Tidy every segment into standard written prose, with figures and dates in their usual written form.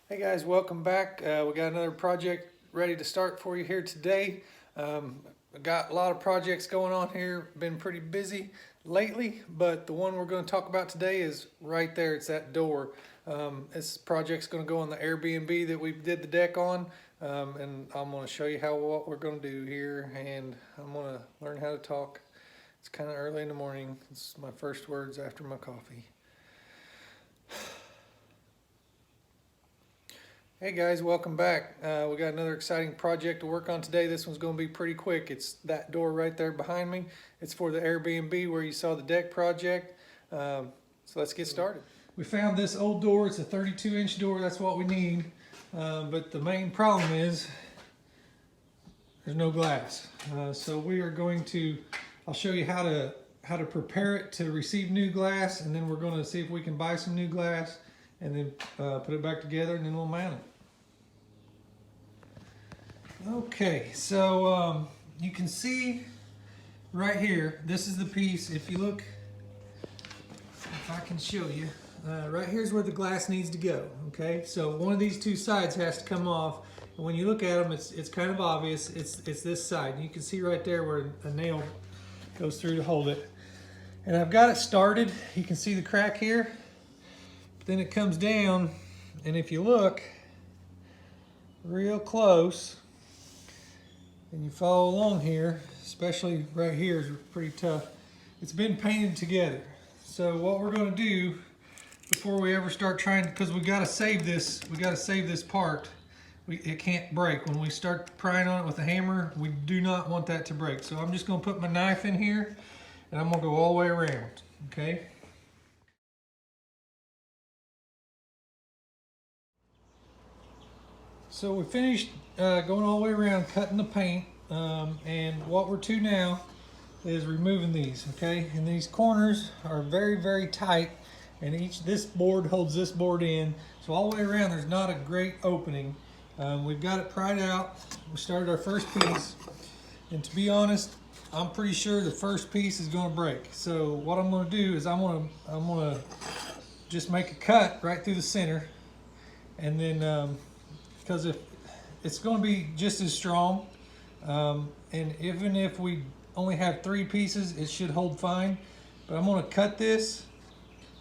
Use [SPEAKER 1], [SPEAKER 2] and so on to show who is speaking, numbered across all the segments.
[SPEAKER 1] Hey guys, welcome back. We got another project ready to start for you here today. I got a lot of projects going on here, been pretty busy lately, but the one we're going to talk about today is right there. It's that door. This project's going to go on the Air BnB that we did the deck on, and I'm going to show you what we're going to do here, and I'm going to learn how to talk. It's kind of early in the morning. It's my first words after my coffee. Hey guys, welcome back. We got another exciting project to work on today. This one's going to be pretty quick. It's that door right there behind me. It's for the Air BnB where you saw the deck project. So let's get started. We found this old door. It's a 32-inch door. That's what we need. But the main problem is there's no glass. So we are going to, I'll show you how to prepare it to receive new glass, and then we're going to see if we can buy some new glass and then put it back together, and then we'll mount it. Okay, so you can see right here, this is the piece. If you look, if I can show you, right here's where the glass needs to go. Okay, so one of these two sides has to come off, and when you look at them, it's kind of obvious. It's this side. You can see right there where a nail goes through to hold it. And I've got it started. You can see the crack here. Then it comes down, and if you look real close and you follow along here, especially right here is pretty tough. It's been painted together. So what we're going to do before we ever start trying, because we got to save this part. It can't break. When we start prying on it with a hammer, we do not want that to break. So I'm just going to put my knife in here, and I'm going to go all the way around. Okay. So we finished going all the way around, cutting the paint, and what we're to now is removing these, okay? And these corners are very, very tight, and this board holds this board in. So all the way around, there's not a great opening. We've got it pried out. We started our first piece, and to be honest, I'm pretty sure the first piece is going to break. So what I'm going to do is I'm going to just make a cut right through the center, and then because if it's going to be just as strong, and even if we only have 3 pieces, it should hold fine. But I'm going to cut this,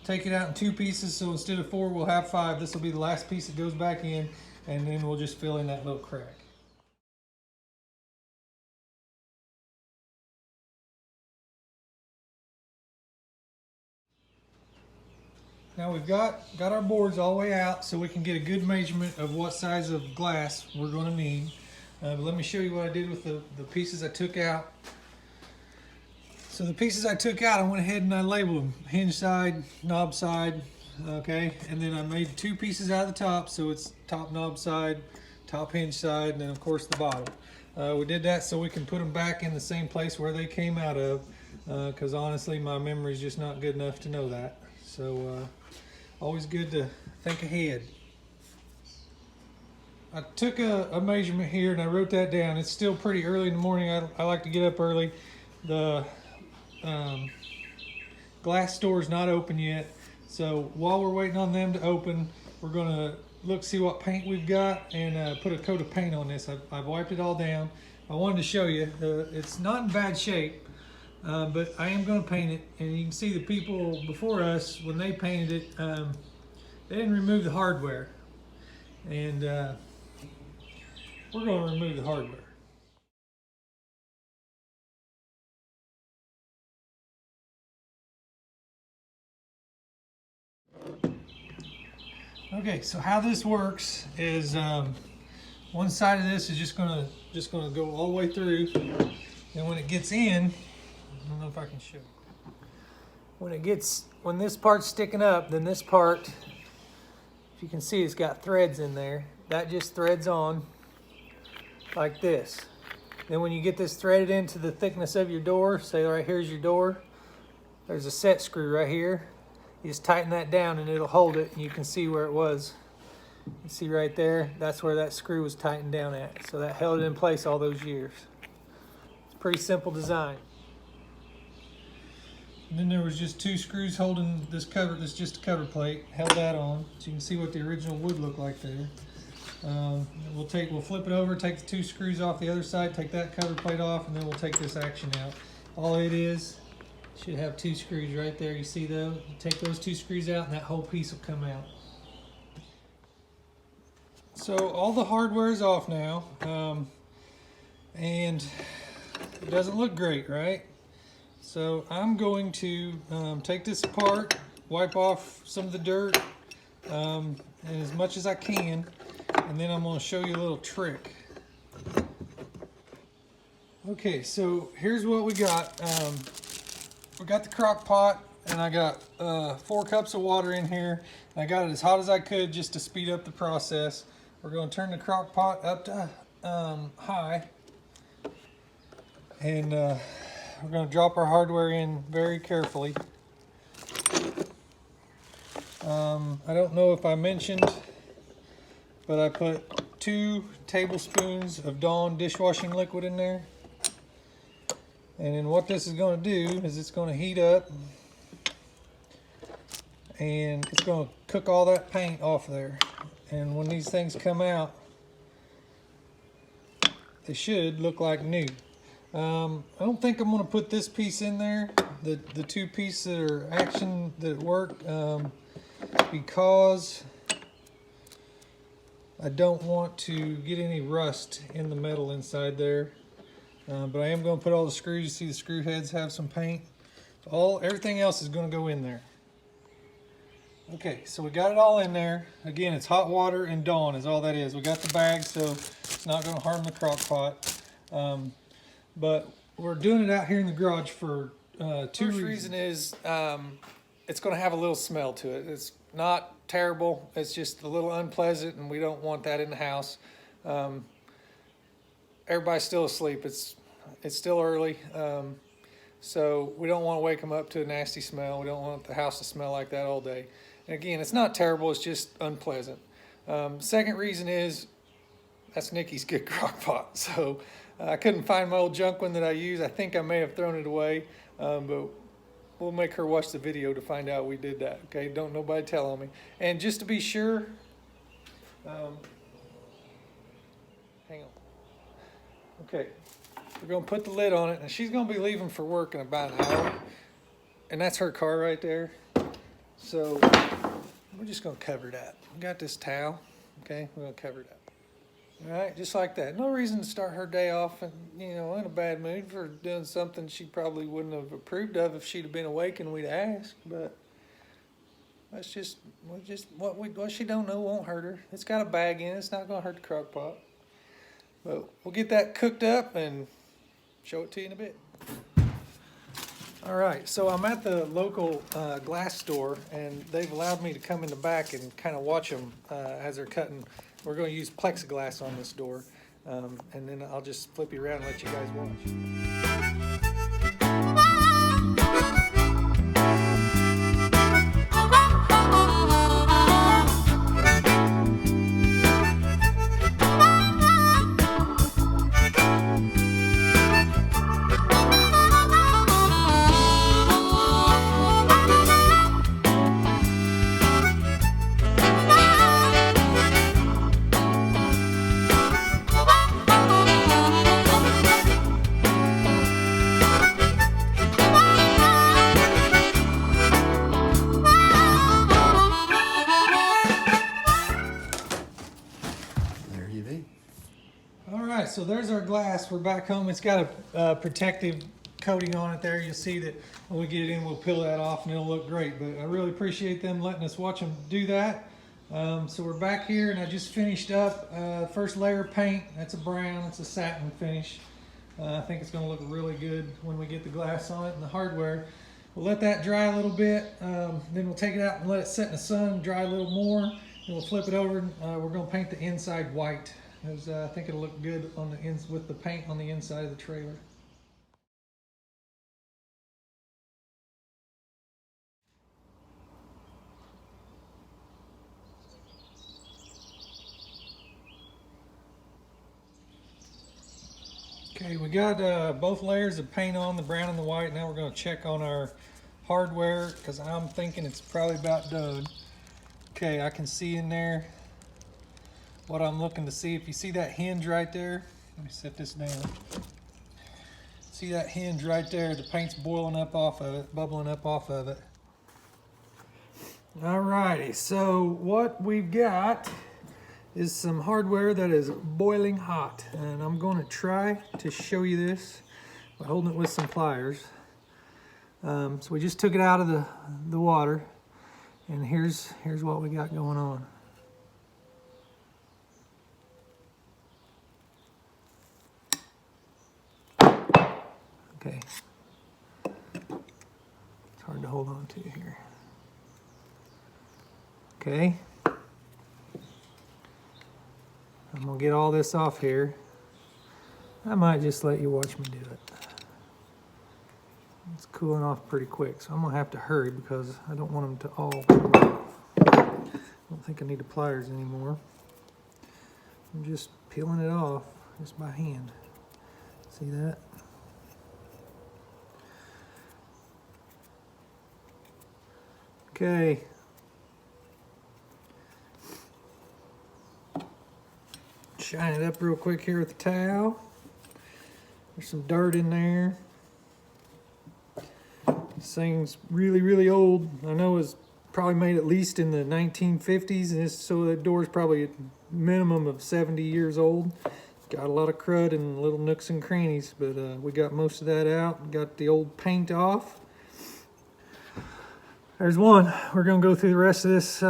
[SPEAKER 1] take it out in 2 pieces, so instead of 4 we'll have 5. This will be the last piece that goes back in, and then we'll just fill in that little crack. Now we've got our boards all the way out so we can get a good measurement of what size of glass we're going to need. But let me show you what I did with the pieces I took out. So the pieces I took out, I went ahead and I labeled them. Hinge side, knob side, okay? And then I made 2 pieces out of the top, so it's top knob side, top hinge side, and then of course the bottom. We did that so we can put them back in the same place where they came out of, because honestly my memory is just not good enough to know that. So always good to think ahead. I took a measurement here and I wrote that down. It's still pretty early in the morning. I like to get up early. The glass store is not open yet. So while we're waiting on them to open, we're going to see what paint we've got and put a coat of paint on this. I've wiped it all down. I wanted to show you. It's not in bad shape. But I am going to paint it, and you can see the people before us, when they painted it, they didn't remove the hardware, and we're going to remove the hardware. Okay, so how this works is one side of this is just going to go all the way through, and when it gets in, I don't know if I can show. When this part's sticking up, then this part, if you can see, it's got threads in there. That just threads on like this. Then when you get this threaded into the thickness of your door, say right here's your door, there's a set screw right here. You just tighten that down and it'll hold it, and you can see where it was. You see right there, that's where that screw was tightened down at. So that held it in place all those years. It's a pretty simple design. And then there was just 2 screws holding this cover. This is just a cover plate. Held that on, so you can see what the original would look like there. We'll flip it over, take the 2 screws off the other side, take that cover plate off, and then we'll take this action out. All it is, should have 2 screws right there. You see those? You take those 2 screws out, and that whole piece will come out. So all the hardware is off now, and it doesn't look great, right? So I'm going to take this apart, wipe off some of the dirt, and as much as I can, and then I'm going to show you a little trick. Okay, so here's what we got. We got the crock pot, and I got 4 cups of water in here. I got it as hot as I could just to speed up the process. We're going to turn the crock pot up to high, and we're going to drop our hardware in very carefully. I don't know if I mentioned, but I put 2 tablespoons of Dawn dishwashing liquid in there. And then what this is going to do is it's going to heat up, and it's going to cook all that paint off there. And when these things come out, they should look like new. I don't think I'm going to put this piece in there, the 2 pieces that are action that work, because I don't want to get any rust in the metal inside there. But I am going to put all the screws. You see the screw heads have some paint. Everything else is going to go in there. Okay, so we got it all in there. Again, it's hot water and Dawn is all that is. We got the bag, so it's not going to harm the crock pot. But we're doing it out here in the garage for 2 reasons. The reason is it's going to have a little smell to it. It's not terrible. It's just a little unpleasant, and we don't want that in the house. Everybody's still asleep. It's still early, so we don't want to wake them up to a nasty smell. We don't want the house to smell like that all day. And again, it's not terrible. It's just unpleasant. Second reason is that's Nikki's good crock pot. So I couldn't find my old junk one that I use. I think I may have thrown it away, but we'll make her watch the video to find out we did that. Okay, don't nobody tell on me. And just to be sure, hang on. Okay, we're going to put the lid on it, and she's going to be leaving for work in about an hour, and that's her car right there. So we're just going to cover that. We got this towel, okay? We're going to cover that. All right, just like that. No reason to start her day off in a bad mood for doing something she probably wouldn't have approved of if she'd have been awake and we'd asked. But that's just what she don't know won't hurt her. It's got a bag in it. It's not going to hurt the crock pot. But we'll get that cooked up and show it to you in a bit. All right, so I'm at the local glass store, and they've allowed me to come in the back and kind of watch them as they're cutting. We're going to use plexiglass on this door, and then I'll just flip you around and let you guys watch. So there's our glass. We're back home. It's got a protective coating on it there. You'll see that when we get it in, we'll peel that off and it'll look great. But I really appreciate them letting us watch them do that. So we're back here, and I just finished up first layer of paint. That's a brown. It's a satin finish. I think it's going to look really good when we get the glass on it and the hardware. We'll let that dry a little bit. Then we'll take it out and let it set in the sun, dry a little more. Then we'll flip it over. We're going to paint the inside white. I think it'll look good on the ends with the paint on the inside of the trailer. Okay, we got both layers of paint on, the brown and the white. Now we're going to check on our hardware because I'm thinking it's probably about done. Okay, I can see in there what I'm looking to see. If you see that hinge right there, let me set this down. See that hinge right there? The paint's boiling up off of it, bubbling up off of it. Alrighty, so what we've got is some hardware that is boiling hot, and I'm going to try to show you this by holding it with some pliers. So we just took it out of the water, and here's what we got going on. Okay, it's hard to hold on to here. Okay, I'm gonna get all this off here. I might just let you watch me do it. It's cooling off pretty quick, so I'm gonna have to hurry because I don't want them to all come off. I don't think I need the pliers anymore. I'm just peeling it off just by hand. See that? Okay. Shine it up real quick here with the towel. There's some dirt in there. This thing's really, really old. I know it's probably made at least in the 1950s, and so the door's probably a minimum of 70 years old. Got a lot of crud and little nooks and crannies, but we got most of that out. Got the old paint off. There's one. We're gonna go through the rest of this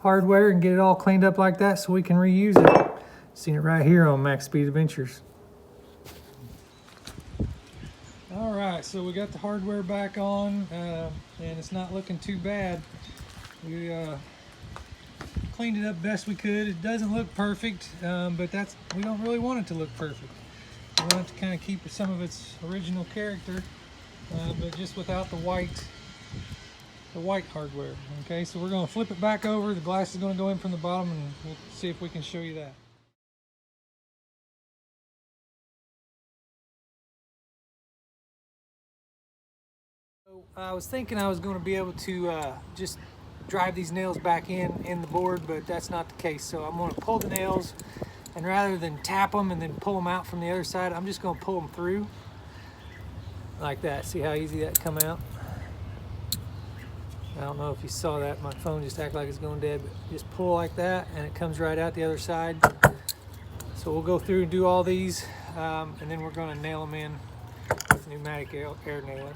[SPEAKER 1] hardware and get it all cleaned up like that so we can reuse it. Seen it right here on Max Speed Adventures. All right, so we got the hardware back on, and it's not looking too bad. We cleaned it up best we could. It doesn't look perfect, but we don't really want it to look perfect. We want it to kind of keep some of its original character, but just without the white hardware. Okay, so we're going to flip it back over. The glass is going to go in from the bottom, and we'll see if we can show you that. So I was thinking I was going to be able to just drive these nails back in the board, but that's not the case. So I'm going to pull the nails, and rather than tap them and then pull them out from the other side, I'm just going to pull them through like that. See how easy that come out? I don't know if you saw that. My phone just acted like it's going dead, but just pull like that and it comes right out the other side. So we'll go through and do all these, and then we're going to nail them in with a pneumatic air nailer.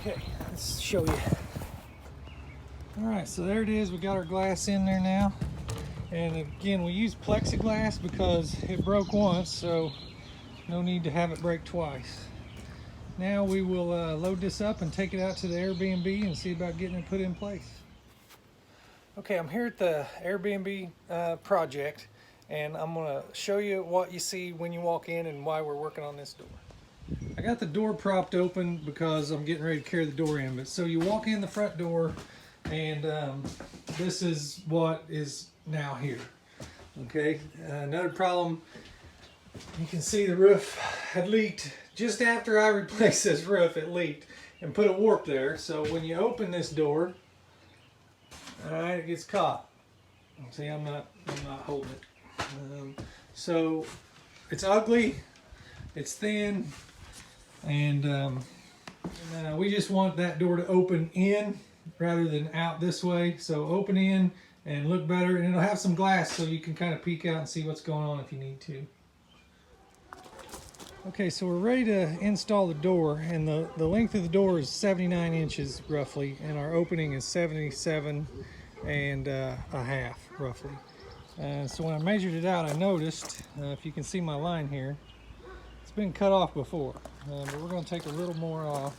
[SPEAKER 1] Okay, let's show you. All right, so there it is. We got our glass in there now. And again, we used plexiglass because it broke once, so no need to have it break twice. Now we will load this up and take it out to the Air BnB and see about getting it put in place. Okay, I'm here at the Air BnB project, and I'm gonna show you what you see when you walk in and why we're working on this door. I got the door propped open because I'm getting ready to carry the door in. But so you walk in the front door, and this is what is now here. Okay, another problem. You can see the roof had leaked just after I replaced this roof. It leaked and put a warp there. So when you open this door, all right, it gets caught. See, I'm not holding it. So it's ugly. It's thin. And we just want that door to open in rather than out this way. So open in and look better, and it'll have some glass so you can kind of peek out and see what's going on if you need to. Okay, so we're ready to install the door, and the length of the door is 79 inches roughly, and our opening is 77 and a half roughly. So when I measured it out, I noticed, if you can see my line here, it's been cut off before. But we're going to take a little more off,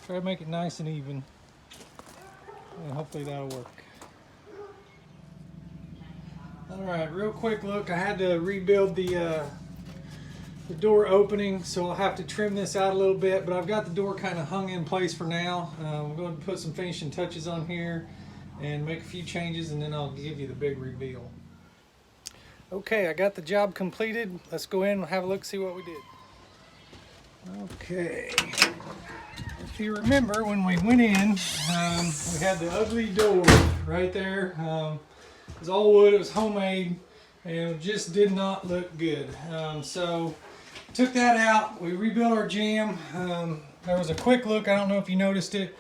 [SPEAKER 1] try to make it nice and even, and hopefully that'll work. All right, real quick look. I had to rebuild the door opening, so I'll have to trim this out a little bit, but I've got the door kind of hung in place for now. I'm going to put some finishing touches on here and make a few changes, and then I'll give you the big reveal. Okay, I got the job completed. Let's go in and have a look, see what we did. Okay, if you remember when we went in, we had the ugly door right there. It was all wood, it was homemade, and it just did not look good. So took that out, we rebuilt our jamb. There was a quick look, I don't know if you noticed it,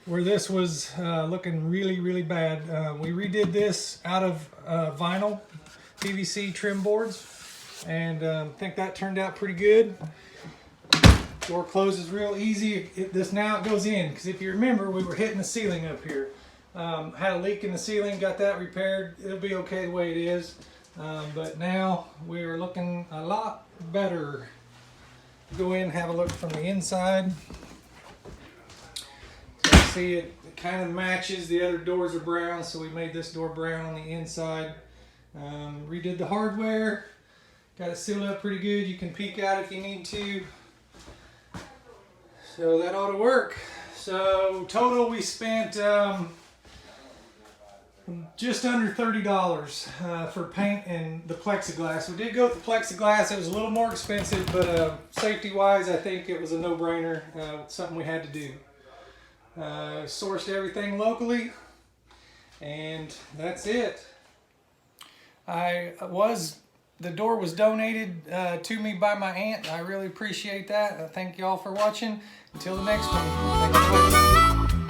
[SPEAKER 1] where this was looking really bad. We redid this out of vinyl PVC trim boards, and I think that turned out pretty good. Door closes real easy. Now it goes in, because if you remember, we were hitting the ceiling up here. Had a leak in the ceiling, got that repaired. It'll be okay the way it is. But now we are looking a lot better. Go in and have a look from the inside. So you see it kind of matches. The other doors are brown, so we made this door brown on the inside. Redid the hardware. Got it sealed up pretty good. You can peek out if you need to. So that ought to work. So total we spent just under $30 for paint and the plexiglass. We did go with the plexiglass. It was a little more expensive, but safety wise I think it was a no-brainer. Something we had to do. Sourced everything locally, and that's it. The door was donated to me by my aunt. I really appreciate that. Thank you all for watching. Until the next one. Thank you.